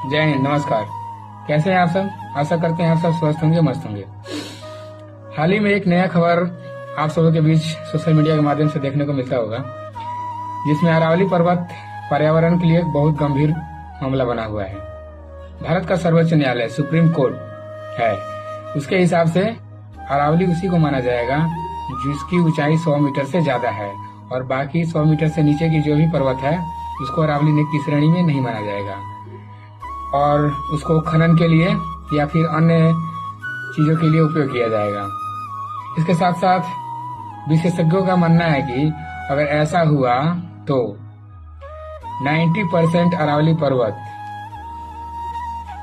जय हिंद, नमस्कार। कैसे हैं आप सब? आशा करते हैं आप सब स्वस्थ होंगे, मस्त होंगे। हाल ही में एक नया खबर आप सबों के बीच सोशल मीडिया के माध्यम से देखने को मिलता होगा, जिसमें अरावली पर्वत पर्यावरण के लिए एक बहुत गंभीर मामला बना हुआ है। भारत का सर्वोच्च न्यायालय सुप्रीम कोर्ट है, उसके हिसाब से अरावली उसी को माना जाएगा जिसकी ऊंचाई 100 मीटर से ज्यादा है, और बाकी 100 मीटर से नीचे की जो भी पर्वत है उसको अरावली की श्रेणी में नहीं माना जाएगा, और उसको खनन के लिए या फिर अन्य चीजों के लिए उपयोग किया जाएगा। इसके साथ साथ विशेषज्ञों का मानना है कि अगर ऐसा हुआ तो 90% अरावली पर्वत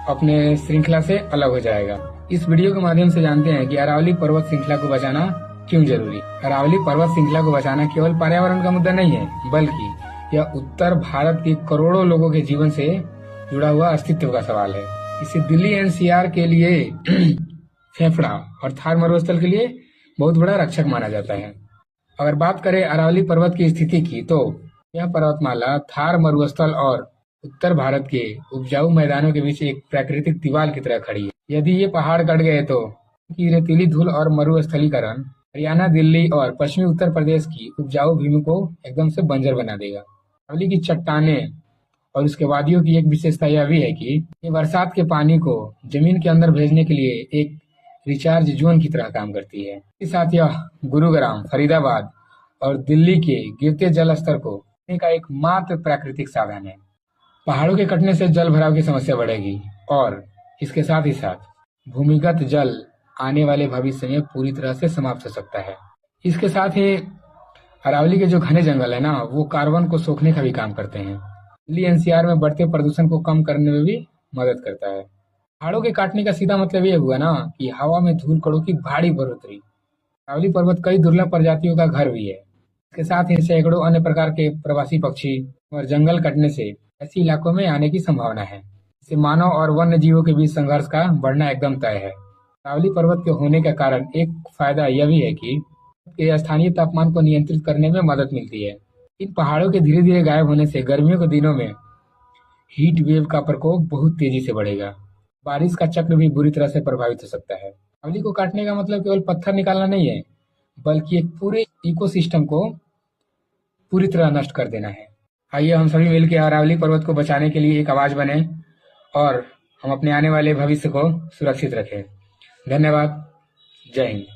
अपने श्रृंखला से अलग हो जाएगा। इस वीडियो के माध्यम से जानते हैं कि अरावली पर्वत श्रृंखला को बचाना क्यों जरूरी। अरावली पर्वत श्रृंखला को बचाना केवल पर्यावरण का मुद्दा नहीं है, बल्कि यह उत्तर भारत के करोड़ों लोगों के जीवन से जुड़ा हुआ अस्तित्व का सवाल है। इसे दिल्ली एनसीआर के लिए फेफड़ा और थार मरुस्थल के लिए बहुत बड़ा रक्षक माना जाता है। अगर बात करें अरावली पर्वत की स्थिति की, तो यह पर्वतमाला थार मरुस्थल और उत्तर भारत के उपजाऊ मैदानों के बीच एक प्राकृतिक दीवार की तरह खड़ी है। यदि ये पहाड़ कट गए तो की रेतीली धूल और मरुस्थलीकरण हरियाणा, दिल्ली और पश्चिमी उत्तर प्रदेश की उपजाऊ भूमि को एकदम से बंजर बना देगा। अरावली की चट्टानें और उसके वादियों की एक विशेषता यह भी है कि ये बरसात के पानी को जमीन के अंदर भेजने के लिए एक रिचार्ज जोन की तरह काम करती है। इसके साथ यह गुरुग्राम, फरीदाबाद और दिल्ली के गिरते जल स्तर को रोकने का एकमात्र प्राकृतिक साधन है। पहाड़ों के कटने से जल भराव की समस्या बढ़ेगी और इसके साथ ही साथ भूमिगत जल आने वाले भविष्य में पूरी तरह से समाप्त हो सकता है। इसके साथ ही अरावली के जो घने जंगल है ना, वो कार्बन को सोखने का भी काम करते हैं। दिल्ली एनसीआर में बढ़ते प्रदूषण को कम करने में भी मदद करता है। पहाड़ों के काटने का सीधा मतलब ये हुआ ना कि हवा में धूल कणों की भारी बढ़ोतरी। अरावली पर्वत कई दुर्लभ प्रजातियों का घर भी है। इसके साथ ही सैकड़ों अन्य प्रकार के प्रवासी पक्षी और जंगल कटने से ऐसे इलाकों में आने की संभावना है। इससे मानव और वन्य जीवों के बीच संघर्ष का बढ़ना एकदम तय है। अरावली पर्वत के होने का कारण एक फायदा यह भी है कि स्थानीय तापमान को नियंत्रित करने में मदद मिलती है। इन पहाड़ों के धीरे धीरे गायब होने से गर्मियों के दिनों में हीट वेव का प्रकोप बहुत तेजी से बढ़ेगा। बारिश का चक्र भी बुरी तरह से प्रभावित हो सकता है। अरावली को काटने का मतलब केवल पत्थर निकालना नहीं है, बल्कि एक पूरे इकोसिस्टम को पूरी तरह नष्ट कर देना है। आइए हम सभी मिलकर अरावली पर्वत को बचाने के लिए एक आवाज बने और हम अपने आने वाले भविष्य को सुरक्षित रखें। धन्यवाद। जय हिंद।